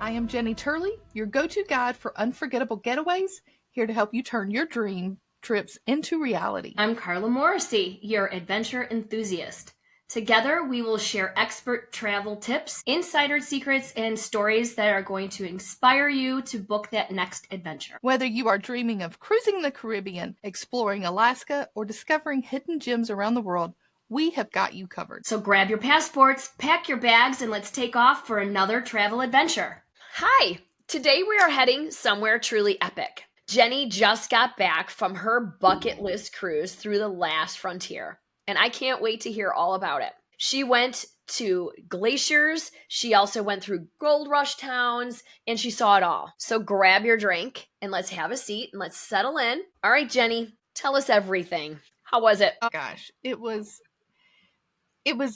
I am Jenni Turley, your go-to guide for unforgettable getaways, here to help you turn your dream trips into reality. I'm Carla Morrissey, your adventure enthusiast. Together, we will share expert travel tips, insider secrets, and stories that are going to inspire you to book that next adventure. Whether you are dreaming of cruising the Caribbean, exploring Alaska, or discovering hidden gems around the world, we have got you covered. So grab your passports, pack your bags, and let's take off for another travel adventure. Hi! Today we are heading somewhere truly epic. Jenni just got back from her bucket list cruise through the last frontier, and I can't wait to hear all about it. She went to glaciers, she also went through gold rush towns, and she saw it all. So grab your drink and let's have a seat and let's settle in. All right, Jenni, tell us everything. How was it? Oh gosh, it was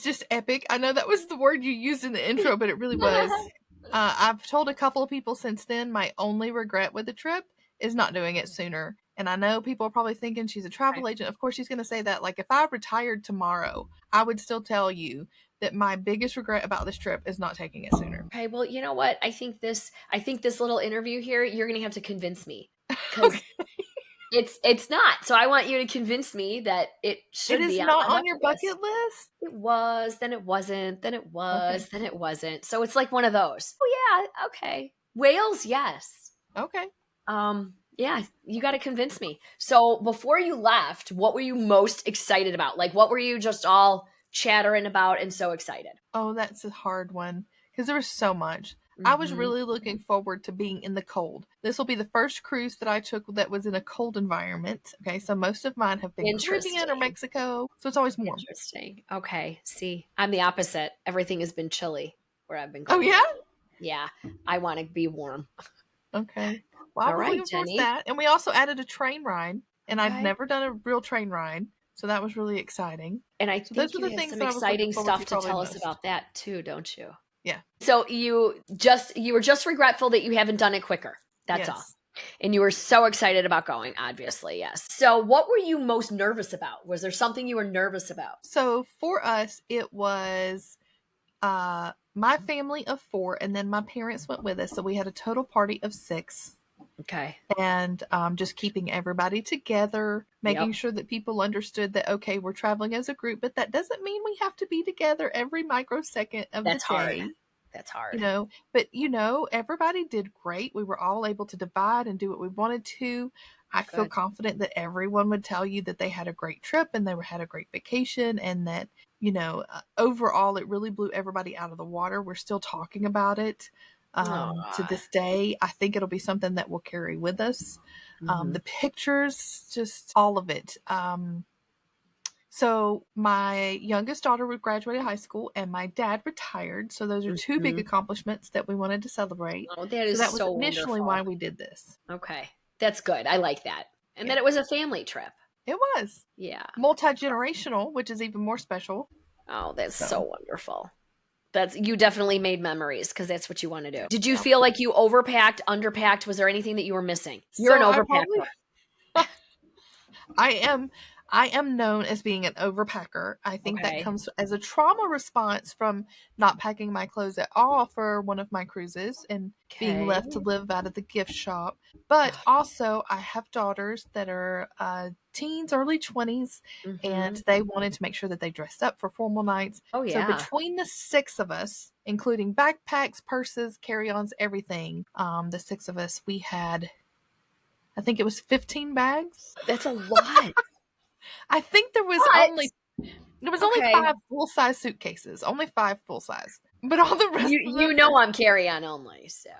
just epic. I know that was the word you used in the intro, but it really was. I've told a couple of people since then my only regret with the trip is not doing it sooner. And I know people are probably thinking she's a travel agent. Of course, she's going to say that. Like, if I retired tomorrow, I would still tell you that my biggest regret about this trip is not taking it sooner. Okay, well, you know what? I think this little interview here, you're going to have to convince me. Okay. It's not. So I want you to convince me that it should be. It is not on your bucket list? It was, then it wasn't, then it was, okay. Then it wasn't. So it's like one of those. Oh yeah, okay. Wales, yes. Okay. Yeah, you got to convince me. So before you left, what were you most excited about? Like, what were you just all chattering about and so excited? Oh, that's a hard one because there was so much. I was really looking forward to being in the cold. This will be the first cruise that I took that was in a cold environment. Okay, so most of mine have been Caribbean or Mexico, so it's always warm. Interesting. Okay, see, I'm the opposite. Everything has been chilly where I've been going. Oh, yeah? Yeah, I want to be warm. Okay. Well, I was looking forward to that. And we also added a train ride, and I'd never done a real train ride, so that was really exciting. And I think you have some exciting stuff to tell us about that too, don't you? Yeah. So you were just regretful that you haven't done it quicker. That's all. And you were so excited about going, obviously, yes. So what were you most nervous about? Was there something you were nervous about? So for us, it was my family of 4, and then my parents went with us. So we had a total party of 6. Okay. And just keeping everybody together, making sure that people understood that, okay, we're traveling as a group, but that doesn't mean we have to be together every microsecond of the day. That's hard. You know, but everybody did great. We were all able to divide and do what we wanted to. I feel confident that everyone would tell you that they had a great trip and they had a great vacation, and that, overall it really blew everybody out of the water. We're still talking about it. To this day. I think it'll be something that we'll carry with us. The pictures, just all of it. So my youngest daughter would graduate high school and my dad retired. So those are 2 big accomplishments that we wanted to celebrate. Oh, that is so was initially why we did this. Okay. That's good. I like that. And then it was a family trip. It was. Yeah. Multi-generational, which is even more special. Oh, that's so wonderful. You definitely made memories because that's what you want to do. Did you feel like you overpacked, underpacked? Was there anything that you were missing? You're an overpacker. I am known as being an overpacker. I think that comes as a trauma response from not packing my clothes at all for one of my cruises and being left to live out of the gift shop. But also, I have daughters that are teens, early 20s, and they wanted to make sure that they dressed up for formal nights. Oh, yeah. So between the 6 of us, including backpacks, purses, carry-ons, everything, the 6 of us, we had, I think it was 15 bags. That's a lot. I think there was only 5 full-size suitcases. Only 5 full-size. But all the rest I'm carry-on only, so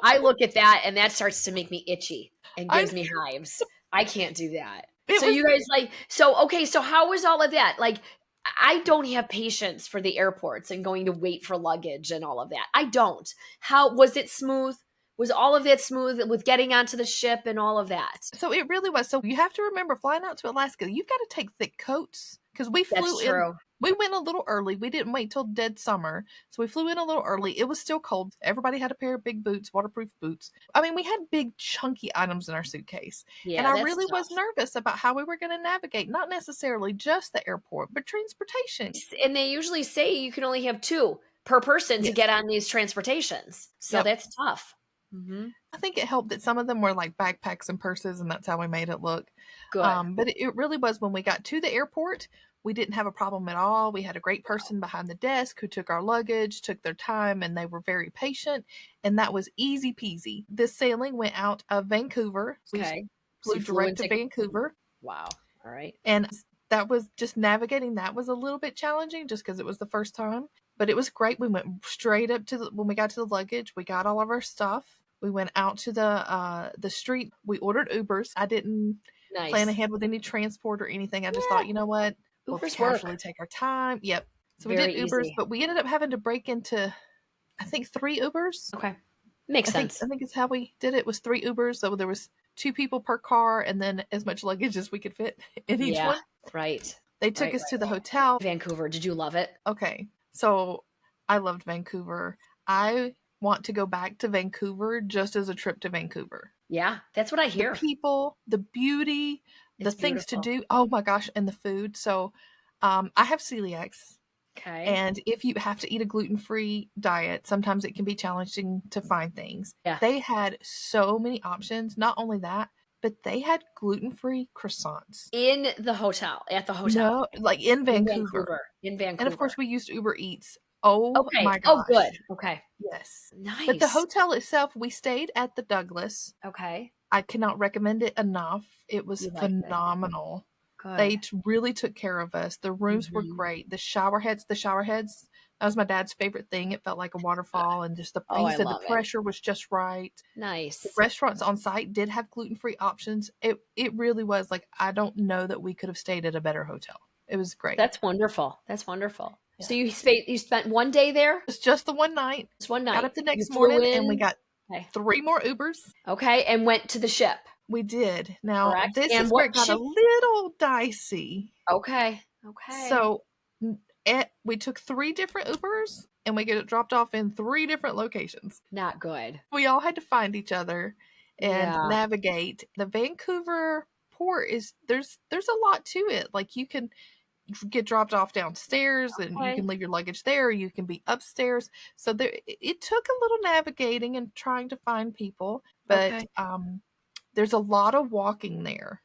I look at that and that starts to make me itchy and gives me hives. I can't do that. So how was all of that? Like, I don't have patience for the airports and going to wait for luggage and all of that. I don't. How was it smooth? Was all of that smooth with getting onto the ship and all of that? So it really was. So you have to remember, flying out to Alaska, you've got to take thick coats because we flew in. We went a little early. We didn't wait till dead summer. So we flew in a little early. It was still cold. Everybody had a pair of big boots, waterproof boots. I mean, we had big chunky items in our suitcase. Yeah, and I really was nervous about how we were going to navigate, not necessarily just the airport, but transportation. And they usually say you can only have 2. per person to Yes. get on these transportations. So Yep. that's tough. Mm-hmm. I think it helped that some of them were like backpacks and purses, and that's how we made it look. Good. But it really was when we got to the airport, we didn't have a problem at all. We had a great person behind the desk who took our luggage, took their time, and they were very patient. And that was easy peasy. This sailing went out of Vancouver. We Okay. So flew you flew direct to into, Vancouver. wow. All right. And that was just navigating. That was a little bit challenging just because it was the first time. But it was great. We went straight up to when we got to the luggage. We got all of our stuff. We went out to the street. We ordered Ubers. I didn't plan Nice. ahead with any transport or anything. I just thought, you know what? We'll Ubers casually work. take our time. Yep. So we Very did Ubers, easy. but we ended up having to break into, I think, 3 Ubers. Okay. Makes I think sense. it's how we did it. Was 3 Ubers. So there was 2 people per car, and then as much luggage as we could fit in each Yeah. one. Right. They took Right. us to the hotel. Vancouver. Did you love it? Okay. So I loved Vancouver. I want to go back to Vancouver just as a trip to Vancouver. Yeah. That's what I The hear. people, the beauty, the It's things to beautiful. do. Oh my gosh, and the food. So I have celiacs. Okay. And if you have to eat a gluten-free diet, sometimes it can be challenging to find things. Yeah. They had so many options. Not only that, but they had gluten-free croissants. In the hotel, at the hotel. No, like in In Vancouver. Vancouver. In And of course, Vancouver. we used Uber Eats. Oh Okay. my Oh, good. gosh. Okay. Yes. But the Nice. hotel itself, we stayed at the Douglas. Okay. I cannot recommend it enough. It was You liked it. phenomenal. Good. They really took care of us. The rooms were Mhm. great. The shower heads, that was my dad's favorite thing. It felt like a waterfall, and just Oh, he I said the love it. pressure was just right. The Nice. restaurants on site did have gluten-free options. It really was like, I don't know that we could have stayed at a better hotel. It was great. That's wonderful. That's wonderful. Yeah. So you spent one day there? It's just the one night. Just one Got night. up the You next flew morning and we in. got Okay. 3 more Ubers. Okay. And went to the ship. We did. Now, Correct. this And is where what it got a ship? little dicey. Okay. Okay. So, we took 3 different Ubers and we get it dropped off in 3 different locations. Not good. We all had to find each other and Yeah. navigate. The Vancouver port there's a lot to it. Like, you can get dropped off downstairs and you Okay. can leave your luggage there, or you can be upstairs. So it took a little navigating and trying to find people, but Okay. there's a lot of walking there.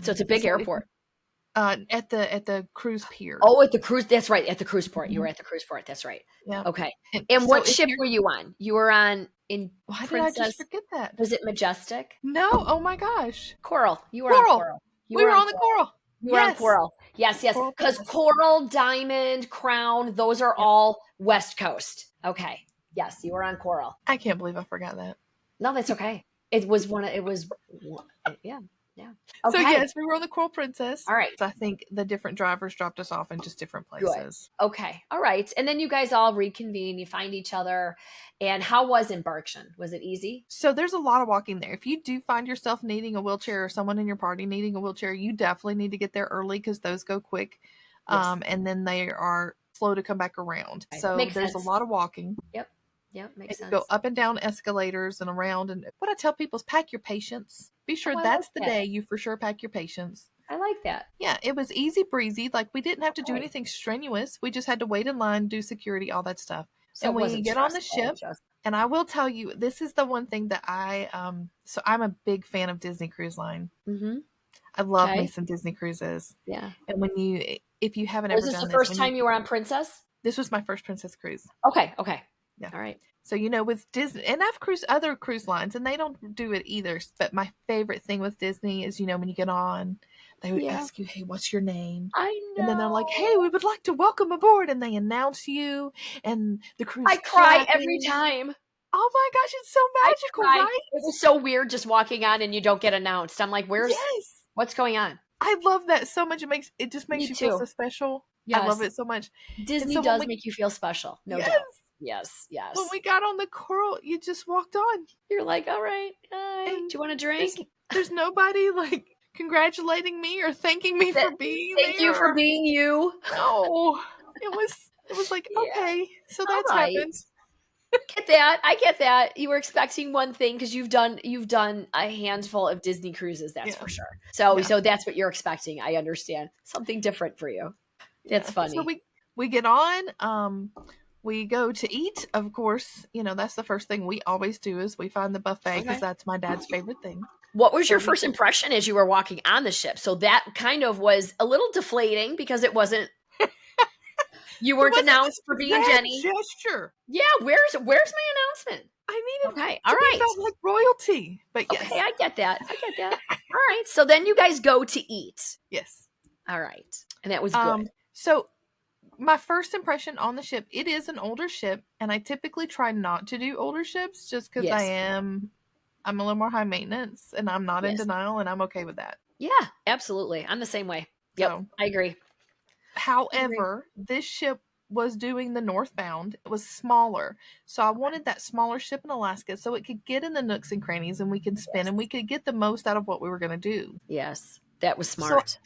So it's a big So if airport. at the cruise pier. Oh, at the cruise. That's right. At the cruise port. You Mhm. were at the cruise port. That's right. Yeah. Okay. And And so what if ship you're were you on? You were on in why did I just Princess. forget that? Was it Majestic? No, oh my gosh. Coral. You were on Coral. Coral. You We were were on on the Coral. Coral. You were on Yes. Coral. Yes, yes. Coral Because Princess. Coral, Diamond, Crown, those are Yep. all West Coast. Okay. Yes, you were on Coral. I can't believe I forgot that. No, that's okay. It was yeah. Yeah. So Okay. yes, we were on the Coral Princess. All right. So I think the different drivers dropped us off in just different Good. places. Okay. All right. And then you guys all reconvene, you find each other. And how was Embarkation? Was it easy? So there's a lot of walking there. If you do find yourself needing a wheelchair or someone in your party needing a wheelchair, you definitely need to get there early because those go quick. Yes. And then they are slow to come back around. Okay. So Makes there's sense. a lot of walking. Yep. Yep. Makes And you sense. go up and down escalators and around. And what I tell people is pack your patience. Be sure Oh, I that's like the that. day you for sure pack your patience. I like that. Yeah, it was easy breezy. Like, we didn't have to do Right. anything strenuous. We just had to wait in line, do security, all that stuff. So And it we wasn't get on the stressful. ship. Just And I will tell you, this is the one thing that so I'm a big fan of Disney Cruise Line. I love me Okay. some Disney cruises. Yeah. And if you haven't Was ever this done the this, first time you were on Princess? this was my first Princess cruise. Okay. Okay. Yeah. All right. So, with Disney, and I've cruised other cruise lines, and they don't do it either. But my favorite thing with Disney is, when you get on, they would Yeah. ask you, "Hey, what's your name?" I know. And then they're like, "Hey, we would like to welcome aboard," and they announce you, and the cruise. I cry captain. every time. Oh my gosh, it's so magical, I cry. right? It was so weird just walking on and you don't get announced. I'm like, Yes, what's going on? I love that so much. It just makes Me you feel too. so special. Yes. I love it so much. Disney so does make you feel special. No Yes. doubt. Yes. Yes. When we got on the Coral, you just walked on. You're like, all right. Hi. And Do you want a drink? There's nobody like congratulating me or thanking me for being there. Thank you for being you. No, it was like, Yeah. okay, so that's right. happened. Get that. I get that. You were expecting one thing because you've done a handful of Disney cruises, that's for sure. So that's what you're expecting. I understand. Something different for you. That's funny. So we get on. We go to eat, of course. That's the first thing we always do is we find the buffet because Okay. that's my dad's favorite thing. What was So your we first impression as you were walking on the ship? So that kind of was a little deflating because it wasn't, you it weren't wasn't announced for this being grand Jenni. gesture. Yeah, where's my announcement? I needed Okay, all to be right. felt like royalty. But Okay, yes, I get that. I get that. All right. So then you guys go to eat. yes. All right. And that was good. So my first impression on the ship, it is an older ship, and I typically try not to do older ships just because Yes. I'm a little more high maintenance, and I'm not in Yes. denial, and I'm okay with that. Yeah, absolutely. I'm the same way. Yep. So, I agree. I agree. however, this ship was doing the northbound. It was smaller, so I wanted that smaller ship in Alaska so it could get in the nooks and crannies, and we could spin, Yes. and we could get the most out of what we were going to do. Yes. That was So smart.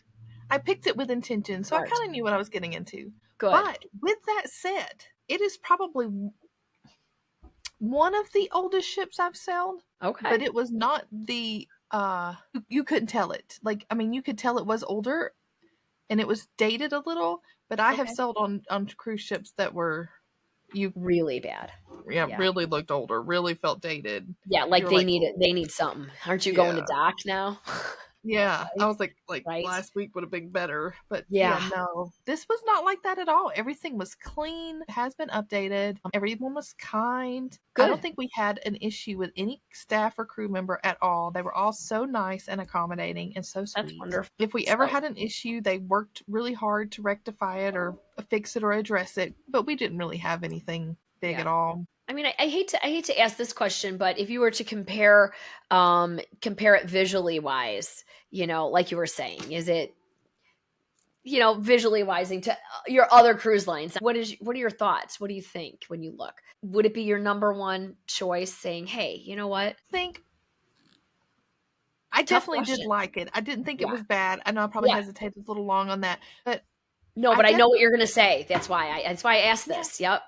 I picked it with intention, so I Smart. kind of knew what I was getting into. Good. But with that said, it is probably one of the oldest ships I've sailed, Okay. but it was not the you couldn't tell it. Like, I mean, you could tell it was older and it was dated a little, but I have Okay. sailed on cruise ships that were you Really bad. yeah, Yeah. really looked older, really felt dated. Yeah, You like were like, they need something. Aren't you going to yeah. dock now? Yeah, I Right? was like Right? last week would have been better, but yeah, Yeah. no, this was not like that at all. Everything was clean, has been updated. Everyone was kind. I don't Good. think we had an issue with any staff or crew member at all. They were all so nice and accommodating and so That's sweet. wonderful. If we ever So had an issue, they worked really hard to rectify it or fix it or address it, but we didn't really have anything big yeah. at all. I mean, I hate to ask this question, but if you were to compare it visually wise, like you were saying, is it, visually wising to your other cruise lines? What are your thoughts? What do you think when you look? Would it be your number one choice saying, "Hey, you know what?" I think I Tough definitely did question. like it. I didn't think it Yeah. was bad. I know I probably Yeah. hesitated a little long on that, but No, I but I know what definitely you're going to say. That's why I asked yeah, this. Yep.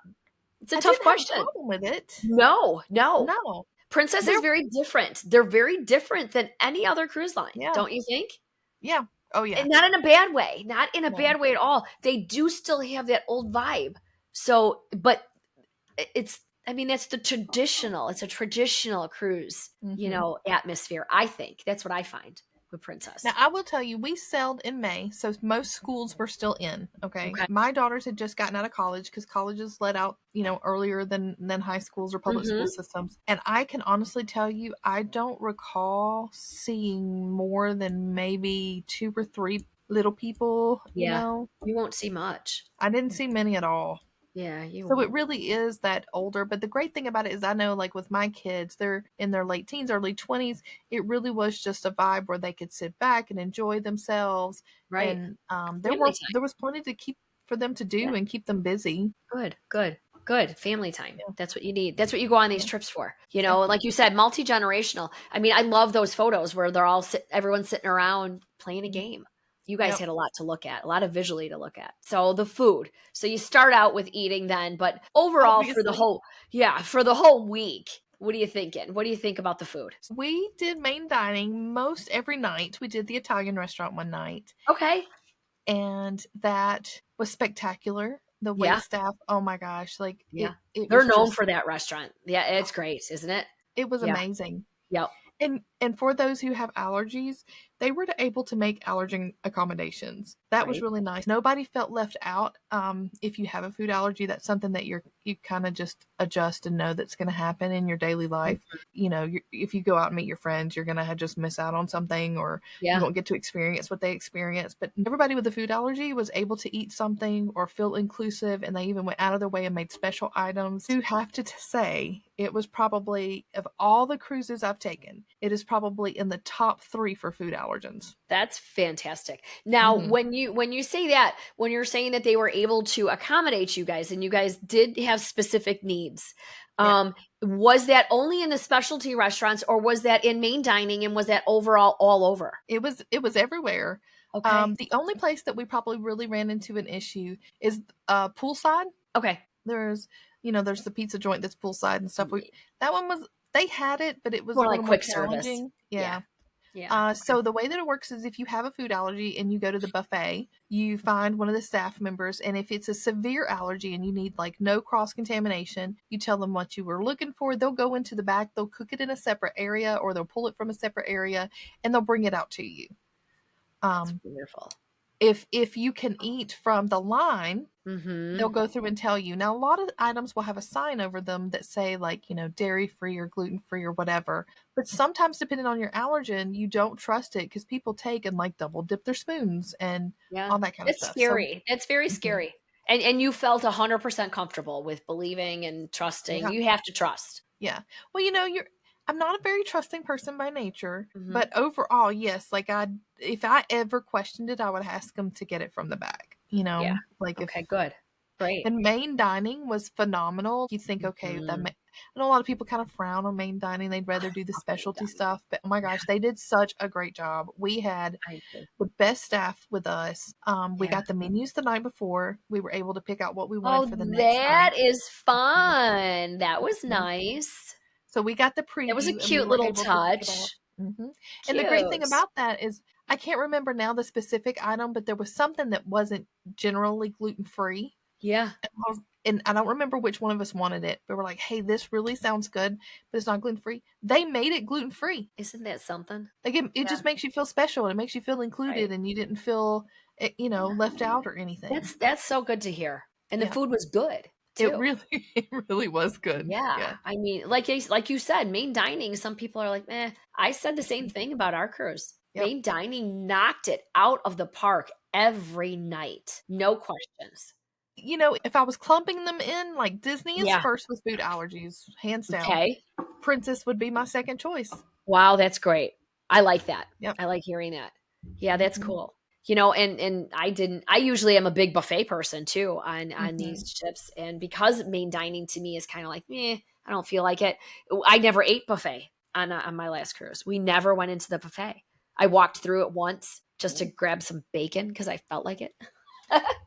It's a I tough didn't have a question. problem with it. No. No. No. Princess is There very different. They're very different than any other cruise line, yeah. don't you think? Yeah. Oh, yeah. And not in a bad way. Not in a No. bad way at all. They do still have that old vibe. So, but it's, I mean, that's the traditional, it's a traditional cruise, Mhm. atmosphere. I think that's what I find with Now, Princess. I will tell you, we sailed in May, so most schools were still in, okay? Okay. My daughters had just gotten out of college because colleges let out, earlier than high schools or public school Hmm. systems. And I can honestly tell you, I don't recall seeing more than maybe 2 or 3 little people. Yeah. You won't see much. I didn't see many at all. Yeah, you So it won't. really is that older, but the great thing about it is I know like with my kids, they're in their late teens, early 20s, it really was just a vibe where they could sit back and enjoy themselves Right. and Family time. there was plenty to keep for them to Yeah. do and keep them busy. Good, good, good. Family time. Yeah. That's what you need. That's what you go on these Yeah. trips for. Exactly. Like you said, multi-generational. I mean, I love those photos where everyone's sitting around playing a Mhm. game. You guys Yep. had a lot to look at, a lot of visually to look at. So the food. So you start out with eating then, but overall Obviously. for the whole week, what are you thinking? What do you think about the food? We did main dining most every night. We did the Italian restaurant one night, Okay. and that was spectacular. The wait Yeah. staff, oh my gosh, like Yeah. it They're was known just for that restaurant. Yeah, it's great, isn't it? it was Yeah. amazing. Yep. And for those who have allergies, they were able to make allergen accommodations. That was Right. really nice. Nobody felt left out. If you have a food allergy, that's something that you kind of just adjust and know that's going to happen in your daily life. If you go out and meet your friends, you're going to just miss out on something, or you Yeah. won't get to experience what they experience. But everybody with a food allergy was able to eat something or feel inclusive, and they even went out of their way and made special items. You have to say it was probably, of all the cruises I've taken, it is probably in the top 3 for food allergens. That's fantastic. Now, Hmm. when you say that, when you're saying that they were able to accommodate you guys and you guys did have specific needs, Yeah. was that only in the specialty restaurants or was that in main dining and was that overall all over? It was everywhere. Okay. The only place that we probably really ran into an issue is poolside. Okay. There's the pizza joint that's poolside and stuff. That one was they had it, but it was a More like little more quick service. challenging. Yeah. Yeah. Yeah. Okay. So the way that it works is if you have a food allergy and you go to the buffet, you find one of the staff members, and if it's a severe allergy and you need like no cross contamination, you tell them what you were looking for. They'll go into the back, they'll cook it in a separate area, or they'll pull it from a separate area, and they'll bring it out to you. That's Um, wonderful. if you can eat from the line, Mm-hmm. they'll go through and tell you. Now, a lot of items will have a sign over them that say, like, dairy free or gluten free or whatever. But sometimes, depending on your allergen, you don't trust it because people take and like double dip their spoons and Yeah. all that kind of That's stuff. So, scary. That's very mhm, scary. And you felt 100% comfortable with believing and trusting. yeah, You have to trust. yeah. Well, I'm not a very trusting person by nature, Mm-hmm. but overall, yes. Like, if I ever questioned it, I would ask them to get it from the back. Yeah. Like if Okay, good. Great. And main dining was phenomenal. You think, okay, Mhm. I know a lot of people kind of frown on main dining. They'd rather do the Love main specialty dining. stuff, but oh my gosh, they did such a great job. We had I agree. the best staff with us. We Yeah. got the menus the night before. We were able to pick out what we wanted Oh, for the next night. that is Mhm. fun. That was Mhm. nice. So we got the That was a preview and we cute were little able to pick it out. touch. And the great thing Cute. about that is I can't remember now the specific item, but there was something that wasn't generally gluten free. Yeah. And I don't remember which one of us wanted it, but we're like, hey, this really sounds good, but it's not gluten free. They made it gluten free. Isn't that something? Like it Yeah. just makes you feel special and it makes you feel Right. included and you didn't feel, Yeah. left out or anything. That's so good to hear. And the Yeah. food was good It too. really, it really was good. Yeah. Yeah. I mean, like you said, main dining, some people are like, eh. I said the same Mhm. thing about our cruise. Yep. Main dining knocked it out of the park every night. No questions. If I was clumping them in, like Disney is Yeah. first with food allergies, hands down. Okay. Princess would be my second choice. Wow, that's great. I like that. Yep. I like hearing that. Yeah, that's Hmm. cool. And I usually am a big buffet person too on Hmm. these trips. And because main dining to me is kind of like, I don't feel like it. I never ate buffet on my last cruise. We never went into the buffet. I walked through it once just to grab some bacon because I felt like it.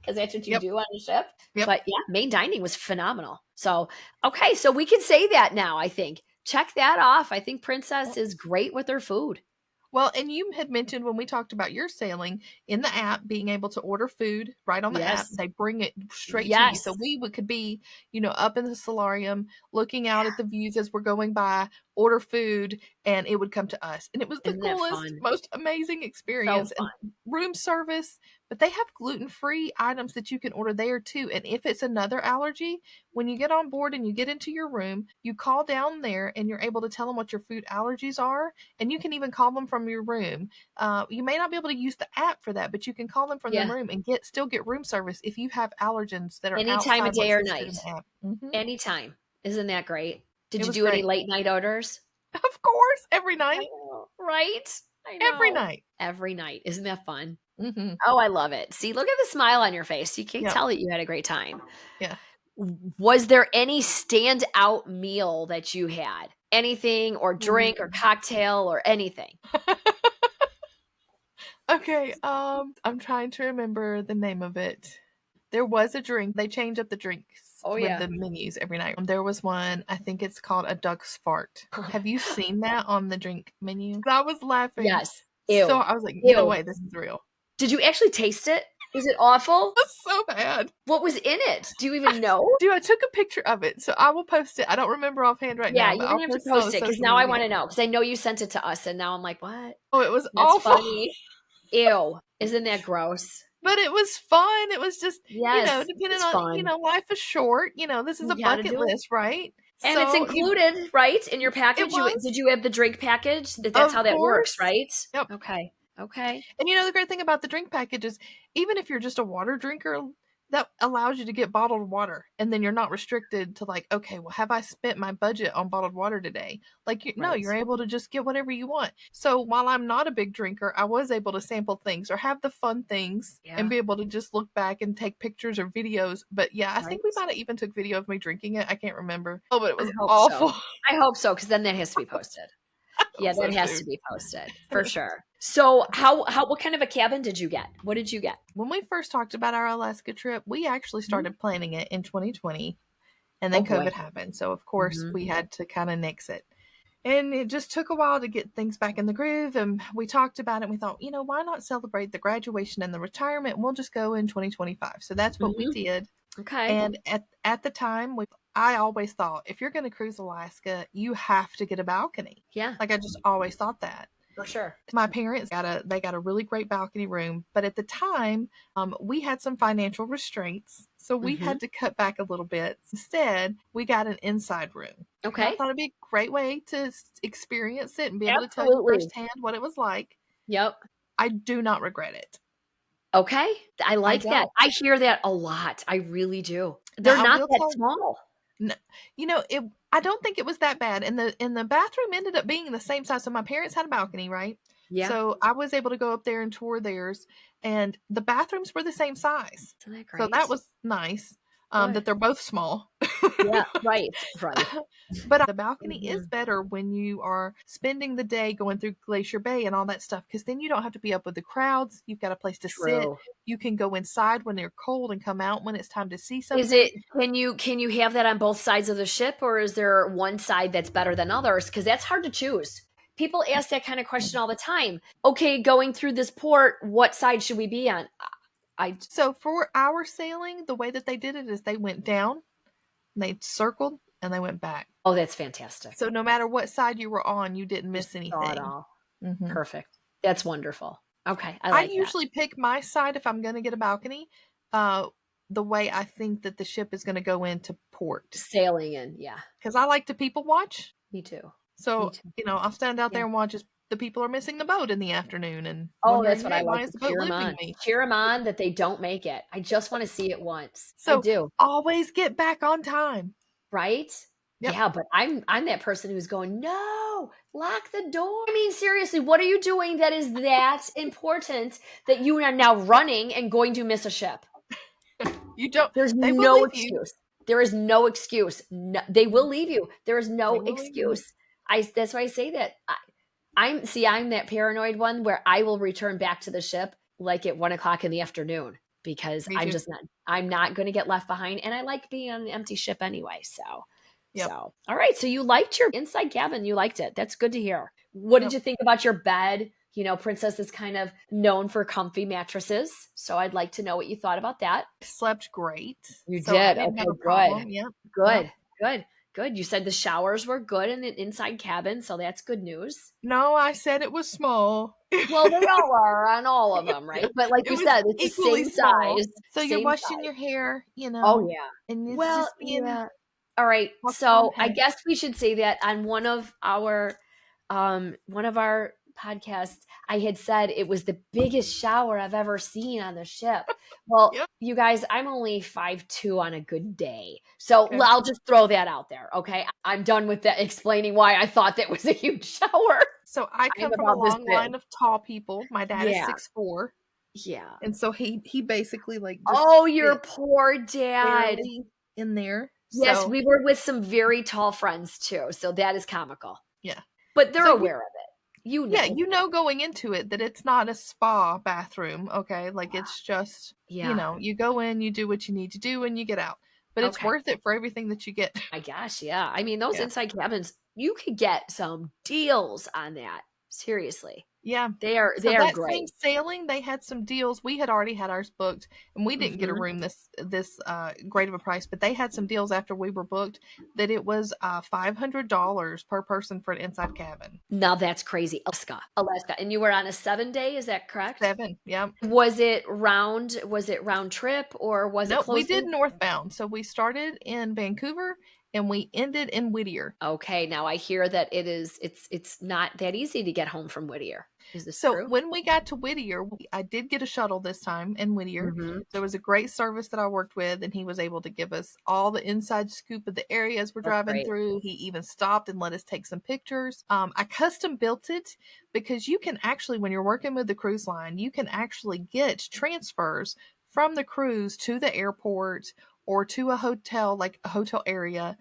Because that's what you Yep. do on a ship. Yep. But yeah, main dining was phenomenal. So, okay, so we can say that now, I think. Check that off. I think Princess is great with her food. Well, and you had mentioned when we talked about your sailing in the app, being able to order food right on the app, Yes. they bring it straight to you. So Yes. could be, up in the solarium, looking out at the views as we're going by, order food, and it would come to us. And it was the Isn't that coolest, fun? most amazing So experience. And fun. room service, but they have gluten-free items that you can order there too. And if it's another allergy, when you get on board and you get into your room, you call down there and you're able to tell them what your food allergies are, and you can even call them from your room. You may not be able to use the app for that, but you can call them from the Yeah. room and still get room service if you have allergens that are Any time outside of day what's or listed in night. the app. Anytime. Isn't that great? Did It you was do any great. late night orders? Of course, every I night, know. Right? I every know. night. Every night. Isn't that fun? Hmm. Oh, I love it. See, look at the smile on your face. You can't Yep. tell that you had a great time. Yeah. Was there any standout meal that you had? Anything or drink or Ooh. cocktail or anything? Okay. I'm trying to remember the name of it. There was a drink. They change up the drinks Oh, with yeah. the menus every night. There was one, I think it's called a duck's fart. Have you seen that on the drink menu? I was laughing. Yes. So Ew. I was like, no Ew. way, this is real. Did you actually taste it? Was it awful? That's so bad. What was in it? Do you even know? Dude, I took a picture of it, so I will post it. I don't remember offhand right Yeah, now, but you're I'll gonna have to post it on post it because social now I media. want to know because I know you sent it to us and now I'm like, what? Oh, it was That's awful. funny. Ew. Isn't that gross? But it was fun. It was just, Yes, depending it's on, fun. life is short. This is a You gotta bucket do it. list, right? And it's So included, right, in your it package? Did was, you have the drink package? That's of how that works, course. right? Yep. Okay. Okay. And the great thing about the drink package is even if you're just a water drinker, that allows you to get bottled water. And then you're not restricted to like, okay, well, have I spent my budget on bottled water today? Like, no, Right. you're able to just get whatever you want. So while I'm not a big drinker, I was able to sample things or have the fun things and Yeah. be able to just look back and take pictures or videos. But yeah, I think we Right. might have even took video of me drinking it. I can't remember. Oh, but it I was hope awful. so. I hope so, because then that has to be posted. I Yeah, hope that so has too. to be posted for sure. So how what kind of a cabin did you get? What did you get? When we first talked about our Alaska trip, we actually Mhm. started planning it in 2020 and Oh then boy. COVID happened. So, of course, Mhm. we had to kind of nix it. And it just took a while to get things back in the groove. And we talked about it. And we thought, why not celebrate the graduation and the retirement? We'll just go in 2025. So that's what we Mhm. did. Okay. And at the time, I always thought, if you're going to cruise Alaska, you have to get a balcony. Yeah, Like, I just always thought that. for sure. My parents got a really great balcony room, but at the time, we had some financial restraints, so we Mhm. had to cut back a little bit. Instead, we got an inside room, and I Okay. thought it'd be a great way to experience it and be able to tell you Absolutely. firsthand what it was like. Yep. I do not regret it. Okay. I I like that. don't. I hear that a lot. I really do. They're Now I not will that tell. small. No, it. I don't think it was that bad, and the bathroom ended up being the same size. So my parents had a balcony, right? Yeah. So I was able to go up there and tour theirs, and the bathrooms were the same size. Isn't that So that great? was nice. Good. That they're both small. Yeah, right, right. But the balcony is Mhm. better when you are spending the day going through Glacier Bay and all that stuff, because then you don't have to be up with the crowds. You've got a place to sit. True. You can go inside when they're cold and come out when it's time to see Is something. it can you have that on both sides of the ship, or is there one side that's better than others? Because that's hard to choose. People ask that kind of question all the time. Okay, going through this port, what side should we be on? I So for our sailing, the way that they did it is they went down, and they circled, and they went back. Oh, that's fantastic. So no matter what side you were on, you didn't You miss saw it anything. all. Hmm. Perfect. That's wonderful. Okay, I I like that. usually pick my side if I'm going to get a balcony, uh, the way I think that the ship is going to go into port, Sailing in, yeah. because I like to people watch. Me too. Me So too. I'll stand out Yeah. there and watch as the people are missing the boat in the afternoon and Oh, that's wondering, what I hey, why like is to the boat cheer them leaving on. me? Cheer them on that they don't make it. I just want to see it once. I So do. always get back on time. Right? Yep. Yeah, but I'm that person who's going, "No, lock the door." I mean, seriously, what are you doing that is that important that you are now running and going to miss a ship? You don't. There's They will no leave you. excuse. There is no excuse. No, they will leave you. There is They no will leave you. excuse. I That's why I say that. I'm that paranoid one where I will return back to the ship like at 1 o'clock in the afternoon because Me too. I'm not going to get left behind, and I like being on an empty ship anyway. Yep. All right. So you liked your inside cabin. You liked it. That's good to hear. What did Yep. you think about your bed? Princess is kind of known for comfy mattresses. So I'd like to know what you thought about that. Slept great. You So I did. didn't have Okay, a good. problem. Yep. Yep. Good. Good. Good. You said the showers were good in the inside cabin. So that's good news. No, I said it was small. Well, they all are on all of them, right? But like It you was said, it's the equally same small. size. So you're Same washing size. your hair, Oh, yeah. and it's Well, just being yeah. All right. more So I compact. guess we should say that on one of our podcasts, I had said it was the biggest shower I've ever seen on the ship. Well, Yep. you guys, I'm only 5'2" on a good day. So Okay. I'll just throw that out there. Okay. I'm done with that explaining why I thought that was a huge shower. So I I'm come from a about this long big. line of tall people. My dad is Yeah. 6'4", Yeah. and so he basically like just Oh, your fit poor dad. barely in there. Yes, So we were with some very tall friends too, so that is comical. yeah. But they're So aware of it. You yeah, know. going into it that it's not a spa bathroom, okay? Like it's just, Yeah. you go in, you do what you need to do, and you get out. But it's Okay. worth it for everything that you get. My gosh, yeah. I mean, those Yeah. inside cabins, you could get some deals on that. Seriously. Yeah. They So are that same great. sailing, they had some deals. We had already had ours booked, and we didn't get a Mhm. room this great of a price. But they had some deals after we were booked that it was $500 per person for an inside cabin. Now that's crazy. Alaska. And you were on a 7-day, is that correct? 7, yeah. Was it round trip or was it No, we close did in? northbound. So we started in Vancouver and we ended in Whittier. Okay, now I hear that it's not that easy to get home from Whittier. Is this So true? when we got to Whittier, I did get a shuttle this time in Whittier. Mhm. There was a great service that I worked with, and he was able to give us all the inside scoop of the areas we're That's driving great. through. He even stopped and let us take some pictures. I custom built it because you can actually, when you're working with the cruise line, you can actually get transfers from the cruise to the airport or to a hotel, like a hotel area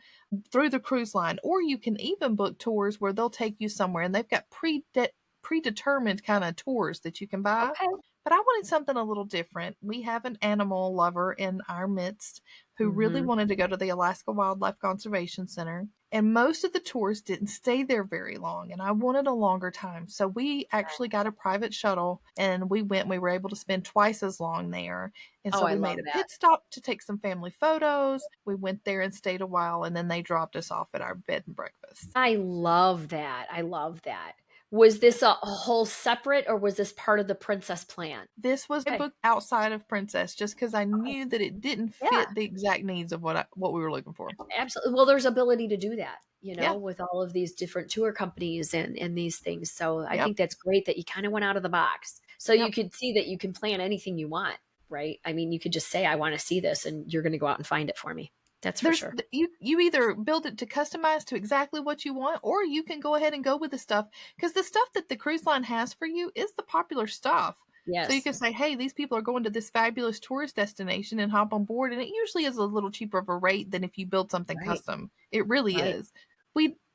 through the cruise line. Or you can even book tours where they'll take you somewhere and they've got predetermined kind of tours that you can buy. Okay. but I wanted something a little different. We have an animal lover in our midst who really Mhm. wanted to go to the Alaska Wildlife Conservation Center. And most of the tours didn't stay there very long, and I wanted a longer time. So we actually got a private shuttle and we went. We were able to spend twice as long there. And Oh, so I we love made a that. pit stop to take some family photos. We went there and stayed a while, and then they dropped us off at our bed and breakfast. I love that. I love that. Was this a whole separate or was this part of the princess plan? This was a Okay. book outside of Princess just because I Okay. knew that it didn't Yeah. fit the exact needs of what we were looking for. Absolutely. Well, there's ability to do that, Yeah. with all of these different tour companies and these things. So I Yep. think that's great that you kind of went out of the box. So you Yep. could see that you can plan anything you want, right? I mean, you could just say, I want to see this, and you're going to go out and find it for me. That's for There's sure. you either build it to customize to exactly what you want, or you can go ahead and go with the stuff because the stuff that the cruise line has for you is the popular stuff. So you Yes. can say, hey, these people are going to this fabulous tourist destination and hop on board, and it usually is a little cheaper of a rate than if you build something Right. custom. It really Right. is.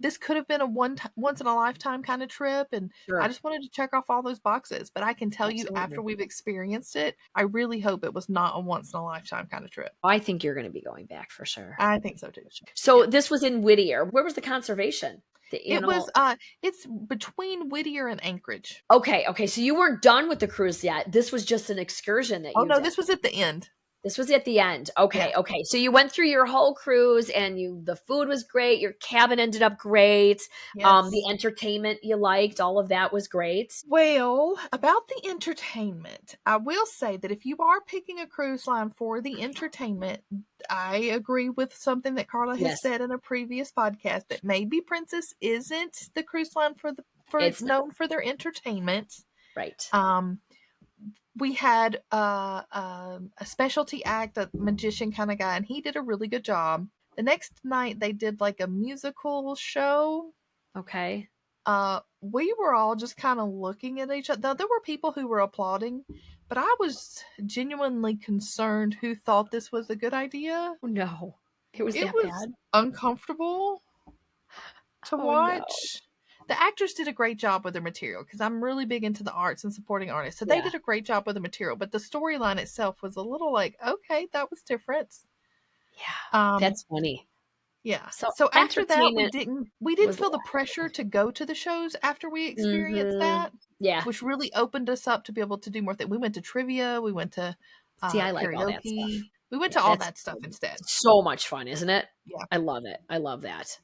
This could have been a once in a lifetime kind of trip, and I Sure. just wanted to check off all those boxes. But I can tell you, after Absolutely. we've experienced it, I really hope it was not a once in a lifetime kind of trip. I think you're going to be going back for sure. I think so too. For sure. So Yeah. this was in Whittier. Where was the conservation? The It was, animal. it's between Whittier and Anchorage. Okay. Okay. So you weren't done with the cruise yet. This was just an excursion that Oh, you no, did. this was at the end. This was at the end. Yeah. Okay, okay. So you went through your whole cruise and the food was great, your cabin ended up great. The Yes. entertainment you liked, all of that was great. Well, about the entertainment, I will say that if you are picking a cruise line for the entertainment, I agree with something that Carla has Yes, said in a previous podcast that maybe Princess isn't the cruise line for it's not known for their entertainment. right. Um, we had a specialty act, a magician kind of guy, and he did a really good job. The next night they did like a musical show. Okay. We were all just kind of looking at each other. There were people who were applauding, but I was genuinely concerned who thought this was a good idea. Oh no. It was It that was bad. uncomfortable to Oh no. watch. The actors did a great job with their material because I'm really big into the arts and supporting artists. So they Yeah. did a great job with the material, but the storyline itself was a little like, okay, that was different. Yeah. Um, That's funny. yeah. So So after that, entertainment we didn't was feel the pressure to go to the shows after we experienced mhm. that, Yeah. which really opened us up to be able to do more things. We went to trivia, we went to See, I like all that stuff. karaoke, we went Yeah, to all that's that stuff instead. so much fun, isn't it? Yeah, I love it. I love that.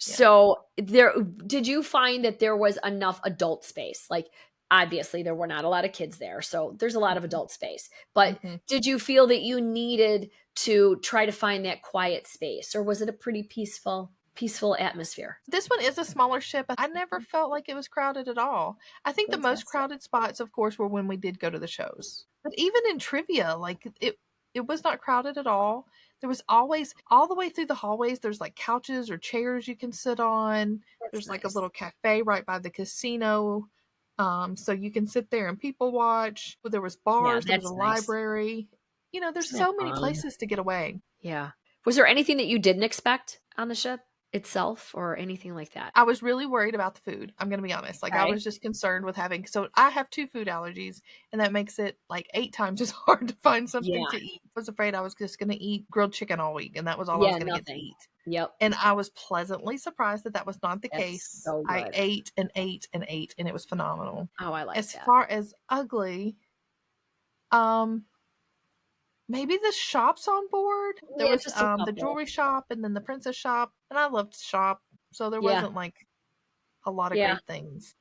yeah. So there did you find that there was enough adult space? Like obviously there were not a lot of kids there, so there's a lot of Mhm, adult space. But mhm. did you feel that you needed to try to find that quiet space or was it a pretty peaceful atmosphere? This one is a smaller ship. I never felt like it was crowded at all. I think the most Fantastic. crowded spots, of course, were when we did go to the shows. But even in trivia, like it was not crowded at all. There was always all the way through the hallways. There's like couches or chairs you can sit on. That's There's like a nice. little cafe right by the casino, so you can sit there and people watch. There was Yeah, bars. There was a that's nice. library. There's Isn't that so many fun? places to get away. Yeah. Was there anything that you didn't expect on the ship itself or anything like that? I was really worried about the food. I'm gonna be honest. Like I Okay. was just concerned with having so I have 2 food allergies, and that makes it like 8 times as hard to find something Yeah. to eat. I was afraid I was just gonna eat grilled chicken all week, and that was all I was Yeah, gonna get to nothing. eat. Yep. And I was pleasantly surprised that that was not the That's case. so I good. ate and ate and ate, and it was phenomenal. Oh, I like As that. far as ugly, um, maybe the shops on board. There Yeah, was, just a the couple. jewelry shop and then the princess shop, and I loved shop, so there Yeah. wasn't, like, a lot of Yeah. great things.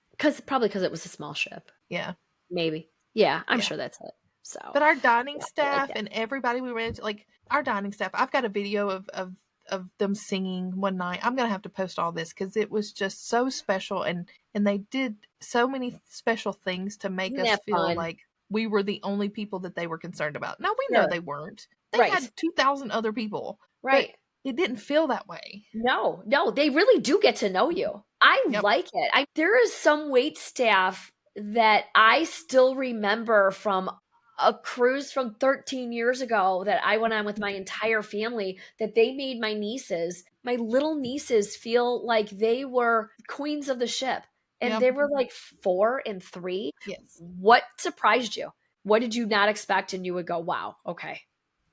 Probably because it was a small ship. Yeah. Maybe. Yeah, I'm Yeah. sure that's it. So, But our dining yeah, I like staff that. and everybody we ran into, like our dining staff, I've got a video of them singing one night. I'm gonna have to post all this because it was just so special, and they did so many special things to make Isn't us that feel fun? like we were the only people that they were concerned about. Now we know Sure. they weren't. They Right. had 2,000 other people, but Right. it didn't feel that way. No, no, they really do get to know you. I Yep. like it. There is some wait staff that I still remember from a cruise from 13 years ago that I went on with my entire family that they made my little nieces feel like they were queens of the ship. And Yep. they were like 4 and 3. Yes. What surprised you? What did you not expect? And you would go, wow, okay,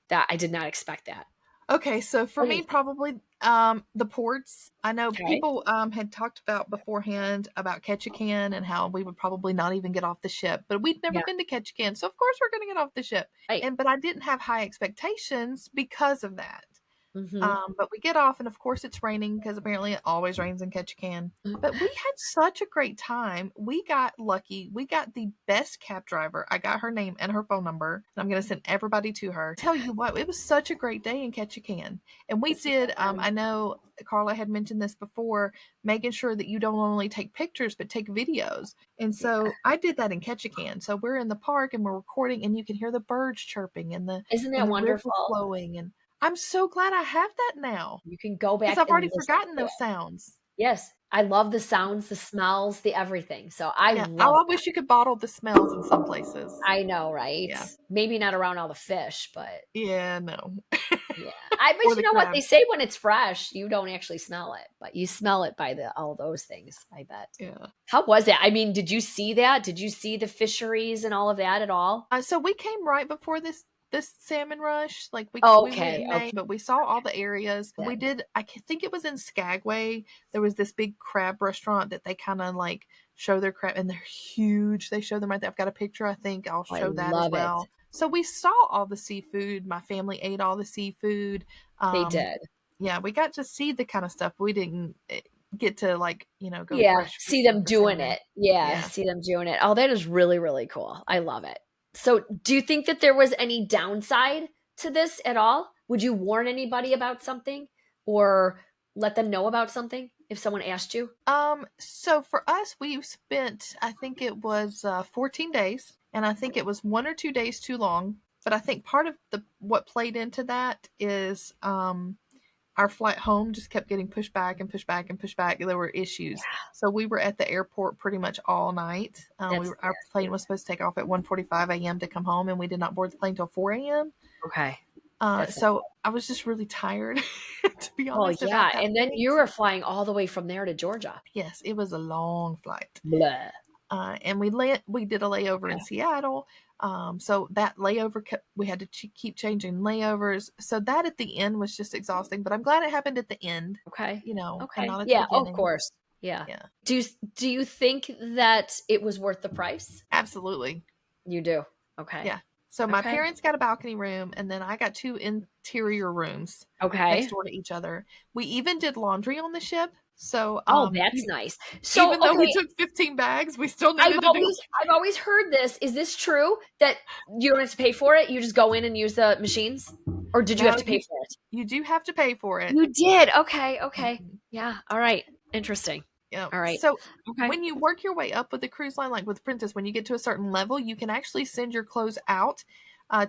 that I did not expect that. Okay, so for me, Anything. probably the ports. I know Okay. people had talked about beforehand about Ketchikan and how we would probably not even get off the ship, but we'd never Yeah. been to Ketchikan, so of course we're going to get off the ship. Right. But I didn't have high expectations because of that. Mm-hmm. But we get off, and of course it's raining because apparently it always rains in Ketchikan. But we had such a great time. We got lucky. We got the best cab driver. I got her name and her phone number, and I'm going to send everybody to her. Tell you what, it was such a great day in Ketchikan. And we Isn't did, that fun? I know Carla had mentioned this before, making sure that you don't only take pictures, but take videos. And Yeah. so I did that in Ketchikan. So we're in the park and we're recording, and you can hear the birds chirping and Isn't that the river wonderful? flowing. And I'm so glad I have that now You can go because back I've and already listen forgotten to those it. sounds. Yes. I love the sounds, the smells, the everything. So I Yeah. love I that. wish you could bottle the smells in some places. I know, right? Yeah. Maybe not around all the fish, but Yeah, no. yeah. I Or bet you the know what they crabs. say when it's fresh, you don't actually smell it, but you smell it by the all those things, I bet. Yeah. How was that? I mean, did you see that? Did you see the fisheries and all of that at all? So we came right before this salmon rush. Like we went Okay, in okay. May, but we saw all the areas. We Good. did. Think it was in Skagway. There was this big crab restaurant that they kind of like show their crab, and they're huge. They show them right there. I've got a picture. I think I'll I show that as love it. well. So we saw all the seafood. My family ate all the seafood. They Um, did. yeah, we got to see the kind of stuff. We didn't get to like go Yeah, fresh see fishing them for doing salmon. it. Yeah, Yeah. see them doing it. Oh, that is really, really cool. I love it. So, do you think that there was any downside to this at all? Would you warn anybody about something or let them know about something if someone asked you? So for us, we spent, I think it was 14 days, and I think it was 1 or 2 days too long. But I think part of the what played into that is our flight home just kept getting pushed back and pushed back and pushed back. There were issues, so we were at the airport pretty much all night. That's Our plane was supposed to take off at 1:45 a.m. to come home, and we did not board the plane till 4 a.m. okay. That's not So I was just really tired, to be well, honest, yeah, about that and then point. you were flying all the way from there to Georgia. Yes, it was a long flight. Blah. And we did a layover in Okay. Seattle. So that layover we had to keep changing layovers. So that at the end was just exhausting. But I'm glad it happened at the end, Okay. and Okay. not at the Yeah, of beginning. course. Yeah. Yeah, Do you think that it was worth the price? absolutely. You do. Okay. Yeah. So my Okay. parents got a balcony room, and then I got two interior rooms next Okay. door to each other. We even did laundry on the ship. So Oh, that's nice. So, even though we okay, took 15 bags, we still needed to do. I've always heard this. Is this true that you don't have to pay for it? You just go in and use the machines? Or did you have No, to pay for it? you do have to pay for it. You did. Okay. Okay. Mhm. Yeah. All right. Interesting. Yeah. All right. So Okay. when you work your way up with the cruise line, like with Princess, when you get to a certain level, you can actually send your clothes out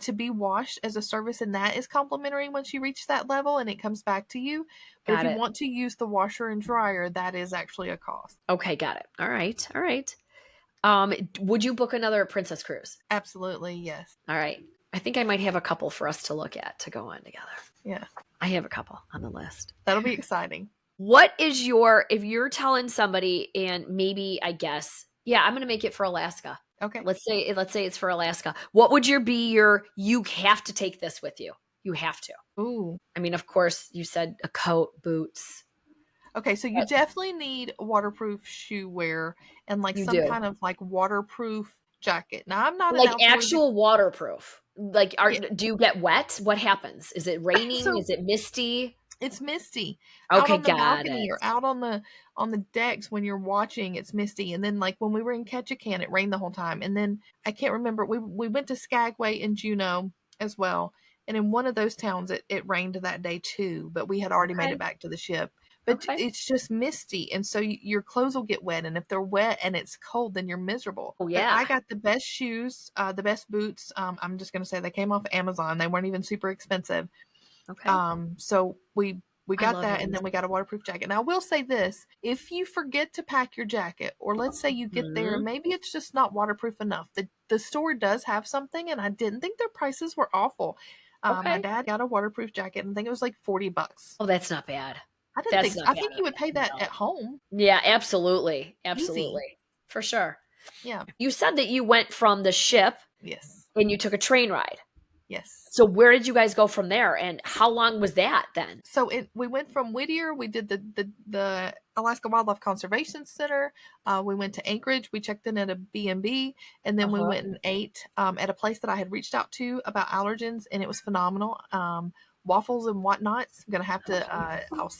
to be washed as a service, and that is complimentary once you reach that level and it comes back to you. But if Got you it. want to use the washer and dryer, that is actually a cost. Okay. Got it. All right. All right. Would you book another Princess cruise? Absolutely, yes. All right. I think I might have a couple for us to look at to go on together. Yeah. I have a couple on the list. That'll be exciting. What is if you're telling somebody and maybe I guess, yeah, I'm going to make it for Alaska. Okay. Let's say it's for Alaska. What would you have to take this with you? You have to. Ooh. I mean, of course, you said a coat, boots. Okay, so you But definitely need waterproof shoe wear and like you some do. kind of like waterproof jacket. Now I'm not an Like outdoorsy. actual waterproof. Like Yeah. do you get wet? What happens? Is it raining? So Is it misty? it's misty out Okay, on the got balcony it. or out on the decks when you're watching. It's misty, and then like when we were in Ketchikan, it rained the whole time. And then I can't remember. We went to Skagway and Juneau as well, and in one of those towns it rained that day too. But we had already made Okay. it back to the ship. But Okay. it's just misty, and so your clothes will get wet. And if they're wet and it's cold, then you're miserable. Oh But yeah. I got the best shoes, the best boots. I'm just gonna say they came off Amazon. They weren't even super expensive. Okay. So we I got love that, and then we got a waterproof jacket. Now I will say this: if you forget to pack your jacket, or let's say you get there and Mhm. maybe it's just not waterproof enough, the store does have something, and I didn't think their prices were awful. My Okay. dad got a waterproof jacket, and I think it was like $40. Oh, that's not bad. I didn't That's think so. not I bad think at you would pay all. that No. at home, Yeah, absolutely. easy. Absolutely. For sure. Yeah. You said that you went from the ship Yes. And you took a train ride. Yes. So where did you guys go from there? And how long was that then? So we went from Whittier. We did the Alaska Wildlife Conservation Center. We went to Anchorage. We checked in at a B&B, and then we went and ate at a place that I had reached out to about allergens, and it was phenomenal. Waffles and whatnots. I'm gonna have to. I'll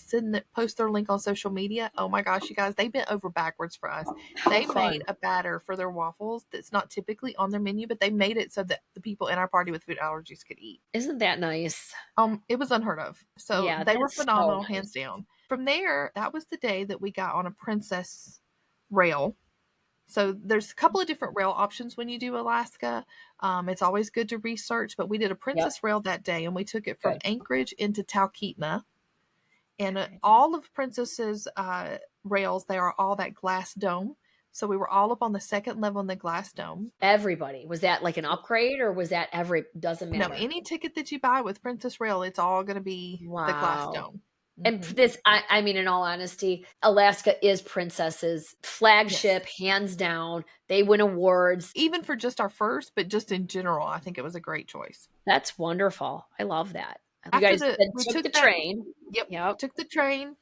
post their link on social media. Oh my gosh, you guys, they bent over backwards for us. How They fun. made a batter for their waffles that's not typically on their menu, but they made it so that the people in our party with food allergies could eat. Isn't that nice? It was unheard of. So Yeah, they were that's so phenomenal, nice. hands down. From there, that was the day that we got on a princess rail. So there's a couple of different rail options when you do Alaska. It's always good to research, but we did a Yep. princess rail that day, and we took it from Good. Anchorage into Talkeetna. And Okay. all of Princess's rails, they are all that glass dome. So we were all up on the second level in the glass dome. Everybody. Was that like an upgrade or was that doesn't No, matter? any ticket that you buy with Princess Rail, it's all going to be the glass Wow. dome. And Mm-hmm. this, I mean, in all honesty, Alaska is Princess's flagship, Yes. hands down. They win awards. Even for just our first, but just in general, I think it was a great choice. That's wonderful. I love that. You After guys then we took the took that, train. yep, Yep. took the train.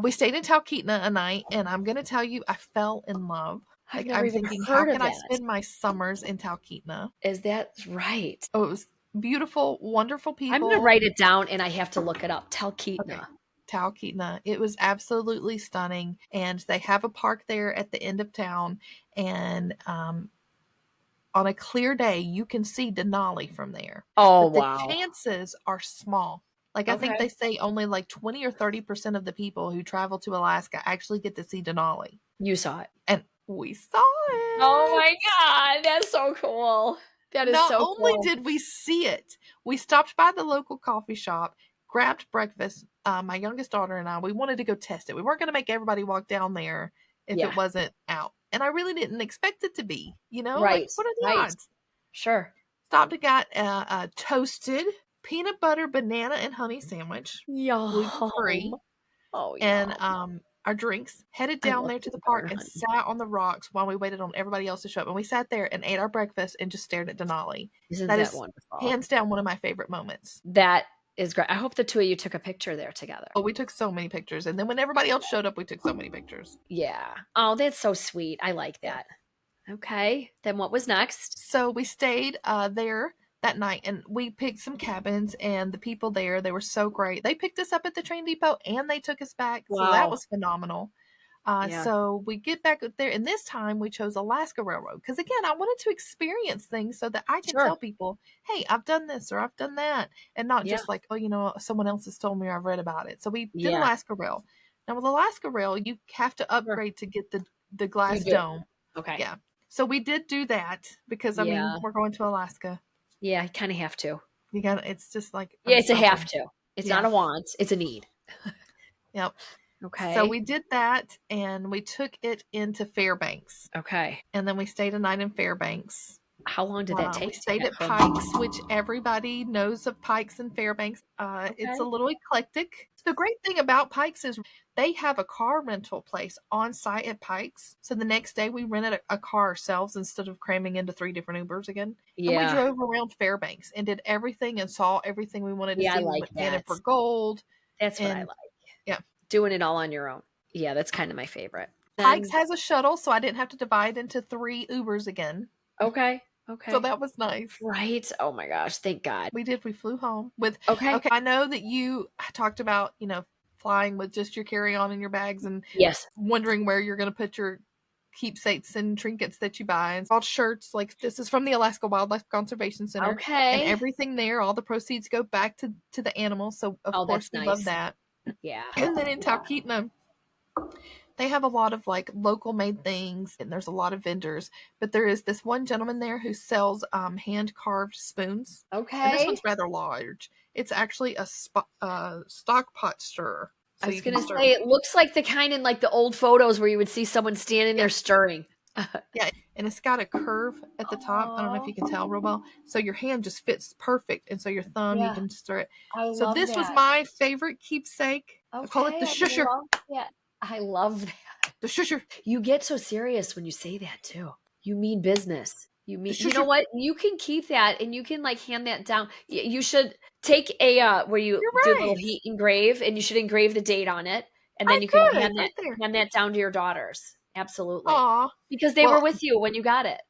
We stayed in Talkeetna a night, and I'm gonna tell you, I fell in love. I've Like never I'm even thinking, how heard of can I that. spend my summers in Talkeetna? Is that right? Oh, it was beautiful, wonderful I'm gonna people. write it down and I have to look it up. Okay. Talkeetna. Talkeetna. It was absolutely stunning, and they have a park there at the end of town, and on a clear day, you can see Denali from there. Oh But the wow. chances are small. Like I think Okay. they say only like 20 or 30% of the people who travel to Alaska actually get to see Denali. You saw it. And we saw Oh it. my god, that's so cool. That is Not so only cool. did we see it, we stopped by the local coffee shop, grabbed breakfast. My youngest daughter and I, we wanted to go test it. We weren't going to make everybody walk down there if it Yeah. wasn't out. And I really didn't expect it to be, like Right. what are the Right. odds? Sure. Stopped and got a toasted peanut butter banana and honey sandwich, gluten Yum. free, Oh and yum. our drinks. Headed I down love there to the peanut butter park and and honey. sat on the rocks while we waited on everybody else to show up. And we sat there and ate our breakfast and just stared at Denali. Isn't That that is wonderful? hands down one of my favorite moments. That is great. I hope the two of you took a picture there together. Oh, we took so many pictures, and then when everybody else showed up, we took so many pictures. Yeah. Oh, that's so sweet. I like Yeah. that. Okay. Then what was next? So we stayed there that night, and we picked some cabins, and the people there, they were so great. They picked us up at the train depot and they took us back, so that Wow. was phenomenal. Yeah. So we get back up there, and this time we chose Alaska Railroad because again, I wanted to experience things so that I can tell Sure. people, "Hey, I've done this or I've done that," and not Yeah. just like, "Oh, someone else has told me or I've read about it." So we did Yeah. Alaska Rail. Now with Alaska Rail, you have to Sure. upgrade to get the You glass do. dome. Okay. Yeah. So we did do that because I mean Yeah. we're going to Alaska. Yeah. I kind of have to. You got it's just like Yeah. I'm It's a have stubborn. to. It's not Yeah. a want. It's a need. Yep. So Okay. we did that and we took it into Fairbanks. Okay. And then we stayed a night in Fairbanks. How long did that We take to stayed get at from? Pikes, which everybody knows of Pikes and Fairbanks. It's a Okay. little eclectic. The great thing about Pikes is they have a car rental place on site at Pikes. So the next day we rented a car ourselves instead of cramming into 3 different Ubers again. And we Yeah. drove around Fairbanks and did everything and saw everything we wanted to Yeah. I see. We like went panning that. for gold. That's what I And like. yeah, Doing it all on your own. Yeah. That's kind of my favorite. Pikes Then, has a shuttle, so I didn't have to divide into 3 Ubers again. okay. So Okay. that was nice. Right. Oh my gosh. Thank God. We did. We flew home with, Okay. okay, I know that you talked about, flying with just your carry on and your bags and Yes. wondering where you're going to put your keepsakes and trinkets that you buy and all shirts. Like this is from the Alaska Wildlife Conservation Center, and Okay. everything there, all the proceeds go back to the animals. So of Oh, course that's we love nice. that. Yeah. And then in Talkeetna, they have a lot of like local made things and there's a lot of vendors, but there is this one gentleman there who sells hand carved spoons, and this Okay. one's rather large. It's actually a stock pot stirrer, I so was you can gonna stir. say it looks like the kind in like the old photos where you would see someone standing Yeah, there stirring. yeah, and it's got a curve at the top. I don't know if Oh, you can tell real well. So your hand just fits perfect, and so your thumb you yeah. can stir it. I So love this was that. my favorite keepsake. I call it Okay, the I shusher. love that. I love that. The shusher. You get so serious when you say that too. You mean business. You know what? You can keep that and you can like hand that down. You should take a where you You're do a little right. heat engrave and you should engrave the date on it and I then you can could right there. hand that down to your daughters. Absolutely. Aw. Because they were Well, with you when you got it.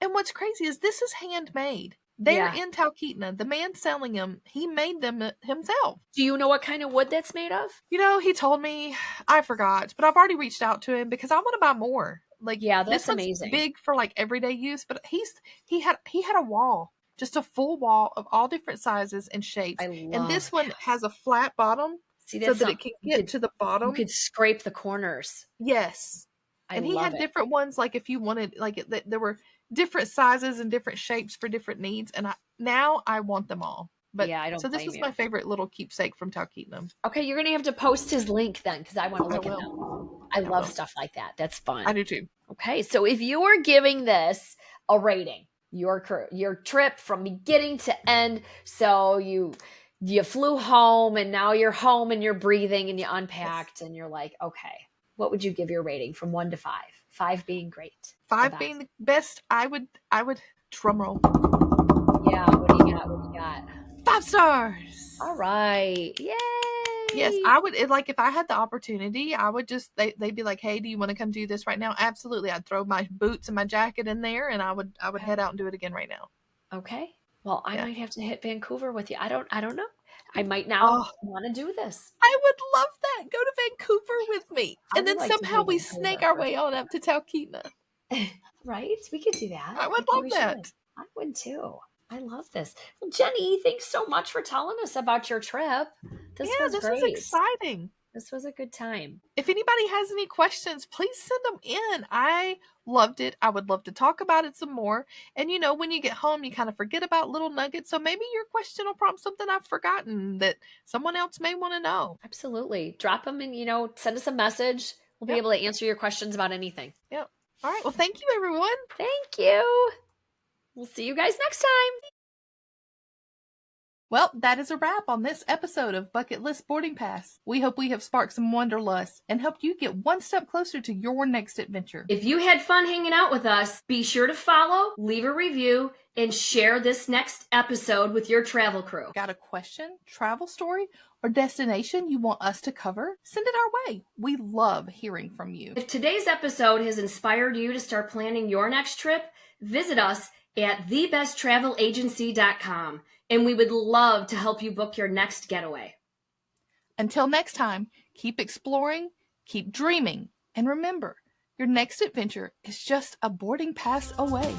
and what's crazy is this is handmade. They're Yeah. in Talkeetna. The man selling them, he made them himself. Do you know what kind of wood that's made of? He told me, I forgot, but I've already reached out to him because I want to buy more. Like Yeah, this that's one's amazing. big for like everyday use, but he had a wall, just a full wall of all different sizes and shapes. I And love this one that. has a flat bottom See, so that's that it something can get to the you bottom. could scrape the corners. Yes. I And he love had it. different ones, like if you wanted, like there were different sizes and different shapes for different needs. And now I want them all. But Yeah, I so don't this blame was you. my favorite little keepsake from Talkeetna. Okay, you're gonna have to post his link then because I want to I look at them. will. I I love will. stuff like that. That's I fun. do too. Okay, so if you were giving this a rating, your trip from beginning to end, so you flew home and now you're home and you're breathing and you Yes. unpacked and you're like, okay, what would you give your rating from 1 to 5? 5 being great, the 5 being best. the best, I would drum roll. Yeah, what do you got? What do you got? 5 stars. All right. Yes, Yay. I would like if I had the opportunity, I would just they'd be like, "Hey, do you want to come do this right now?" Absolutely. I'd throw my boots and my jacket in there and I would Okay. head out and do it again right now. Okay. Well, I Yeah. might have to hit Vancouver with you. I don't know. I might now Oh, want to do this. I would love that. Go to Vancouver with me. I And would then like to somehow do we snake Vancouver our for way on up to Talkeetna. right? We could do that. I I would think love we should. that. I would too. I love this. Well, Jenni, thanks so much for telling us about your trip. This Yeah, was this was great. exciting. This was a good time. If anybody has any questions, please send them in. I loved it. I would love to talk about it some more. And when you get home, you kind of forget about little nuggets. So maybe your question will prompt something I've forgotten that someone else may want to know. Absolutely. Drop them and, send us a message. We'll be Yep. able to answer your questions about anything. Yep. All right. Well, thank you, everyone. Thank you. We'll see you guys next time. Well, that is a wrap on this episode of Bucket List Boarding Pass. We hope we have sparked some wanderlust and helped you get one step closer to your next adventure. If you had fun hanging out with us, be sure to follow, leave a review, and share this next episode with your travel crew. Got a question, travel story, or destination you want us to cover? Send it our way. We love hearing from you. If today's episode has inspired you to start planning your next trip, visit us at thebesttravelagency.com, and we would love to help you book your next getaway. Until next time, keep exploring, keep dreaming, and remember, your next adventure is just a boarding pass away.